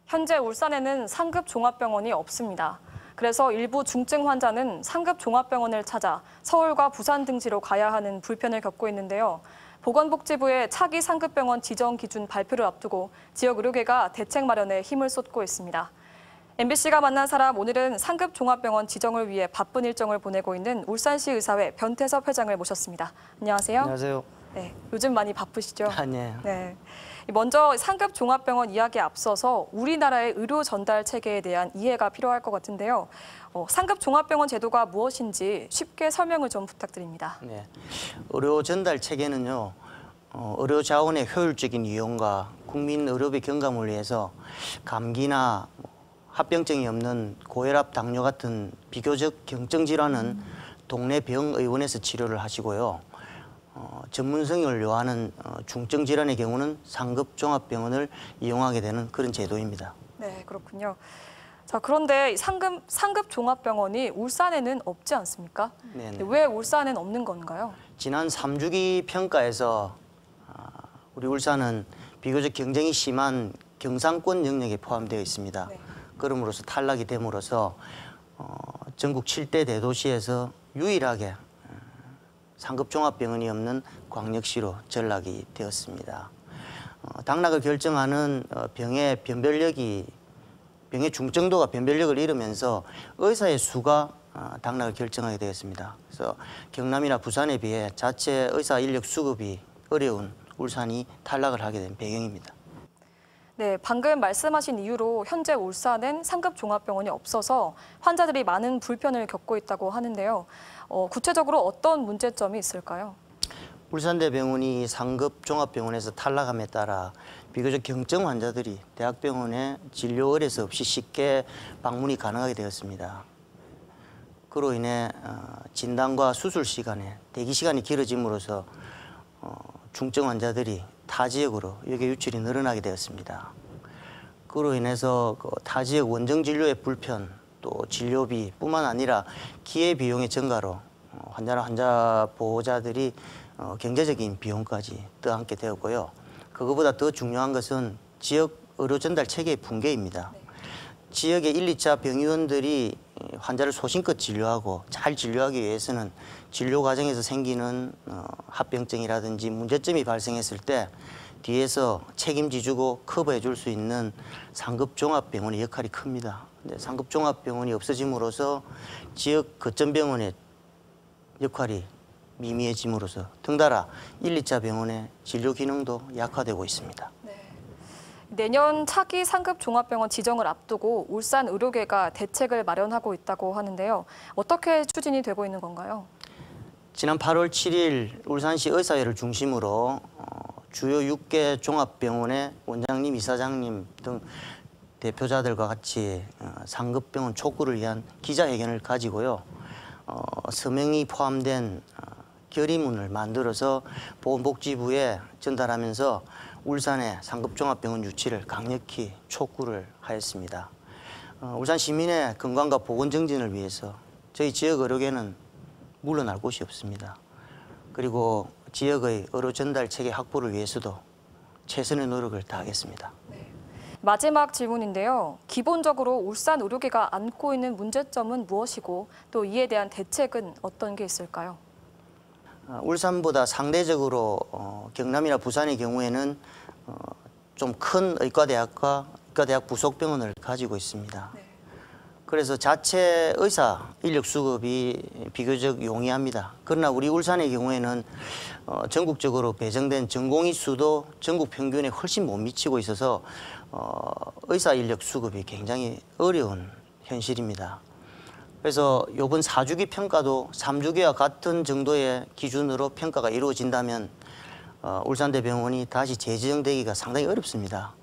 현재 울산에는 상급 종합병원이 없습니다. 그래서 일부 중증 환자는 상급 종합병원을 찾아 서울과 부산 등지로 가야 하는 불편을 겪고 있는데요. 보건복지부의 차기 상급병원 지정 기준 발표를 앞두고 지역 의료계가 대책 마련에 힘을 쏟고 있습니다. MBC가 만난 사람, 오늘은 상급 종합병원 지정을 위해 바쁜 일정을 보내고 있는 울산시 의사회 변태섭 회장을 모셨습니다. 안녕하세요. 안녕하세요. 네, 요즘 많이 바쁘시죠? 아니에요. 네. 먼저 상급 종합병원 이야기에 앞서서 우리나라의 의료 전달 체계에 대한 이해가 필요할 것 같은데요. 상급 종합병원 제도가 무엇인지 쉽게 설명을 좀 부탁드립니다. 네. 의료 전달 체계는요, 의료 자원의 효율적인 이용과 국민 의료비 경감을 위해서 감기나 합병증이 없는 고혈압, 당뇨 같은 비교적 경증 질환은 동네 병의원에서 치료를 하시고요. 전문성을 요하는 중증 질환의 경우는 상급 종합병원을 이용하게 되는 그런 제도입니다. 네, 그렇군요. 자, 그런데 상급 종합병원이 울산에는 없지 않습니까? 네네. 왜 울산엔 없는 건가요? 지난 3주기 평가에서 우리 울산은 비교적 경쟁이 심한 경상권 영역에 포함되어 있습니다. 네. 그럼으로써 탈락이 됨으로써 전국 7대 대도시에서 유일하게 상급 종합병원이 없는 광역시로 전락이 되었습니다. 당락을 결정하는 병의 중증도가 변별력을 잃으면서 의사의 수가 당락을 결정하게 되었습니다. 그래서 경남이나 부산에 비해 자체 의사 인력 수급이 어려운 울산이 탈락을 하게 된 배경입니다. 네, 방금 말씀하신 이유로 현재 울산엔 상급 종합병원이 없어서 환자들이 많은 불편을 겪고 있다고 하는데요. 구체적으로 어떤 문제점이 있을까요? 울산대병원이 상급 종합병원에서 탈락함에 따라 비교적 경증 환자들이 대학병원에 진료 의뢰서 없이 쉽게 방문이 가능하게 되었습니다. 그로 인해 진단과 수술 시간에 대기 시간이 길어짐으로써 중증 환자들이 타 지역으로 여기 유출이 늘어나게 되었습니다. 그로 인해서 타 지역 원정 진료의 불편, 또 진료비뿐만 아니라 기회 비용의 증가로 환자나 환자 보호자들이 경제적인 비용까지 떠안게 되었고요. 그것보다 더 중요한 것은 지역 의료 전달 체계의 붕괴입니다. 네. 지역의 1, 2차 병의원들이 환자를 소신껏 진료하고 잘 진료하기 위해서는 진료 과정에서 생기는 합병증이라든지 문제점이 발생했을 때 뒤에서 책임지주고 커버해 줄 수 있는 상급 종합병원의 역할이 큽니다. 상급 종합병원이 없어짐으로써 지역 거점병원의 역할이 미미해짐으로써 덩달아 1, 2차 병원의 진료 기능도 약화되고 있습니다. 네. 내년 차기 상급 종합병원 지정을 앞두고 울산 의료계가 대책을 마련하고 있다고 하는데요. 어떻게 추진이 되고 있는 건가요? 지난 8월 7일 울산시 의사회를 중심으로 주요 6개 종합병원의 원장님, 이사장님 등 대표자들과 같이 상급병원 촉구를 위한 기자회견을 가지고요. 서명이 포함된 결의문을 만들어서 보건복지부에 전달하면서 울산의 상급종합병원 유치를 강력히 촉구를 하였습니다. 울산 시민의 건강과 보건 정진을 위해서 저희 지역 의료계는 물러날 곳이 없습니다. 그리고 지역의 의료 전달 체계 확보를 위해서도 최선의 노력을 다하겠습니다. 네. 마지막 질문인데요. 기본적으로 울산 의료계가 안고 있는 문제점은 무엇이고 또 이에 대한 대책은 어떤 게 있을까요? 울산보다 상대적으로 경남이나 부산의 경우에는 좀 큰 의과대학과 의과대학 부속병원을 가지고 있습니다. 네. 그래서 자체 의사 인력 수급이 비교적 용이합니다. 그러나 우리 울산의 경우에는 전국적으로 배정된 전공의 수도 전국 평균에 훨씬 못 미치고 있어서 의사 인력 수급이 굉장히 어려운 현실입니다. 그래서 이번 4주기 평가도 3주기와 같은 정도의 기준으로 평가가 이루어진다면 울산대병원이 다시 재지정되기가 상당히 어렵습니다.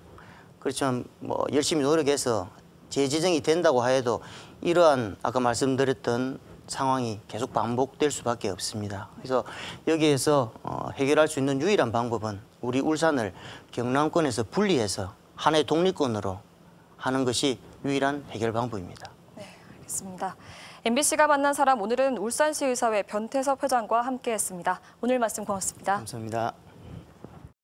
그렇지만 열심히 노력해서 재지정이 된다고 하여도 이러한 아까 말씀드렸던 상황이 계속 반복될 수밖에 없습니다. 그래서 여기에서 해결할 수 있는 유일한 방법은 우리 울산을 경남권에서 분리해서 하나의 독립권으로 하는 것이 유일한 해결 방법입니다. 네, 알겠습니다. MBC가 만난 사람, 오늘은 울산시 의사회 변태섭 회장과 함께했습니다. 오늘 말씀 고맙습니다. 감사합니다.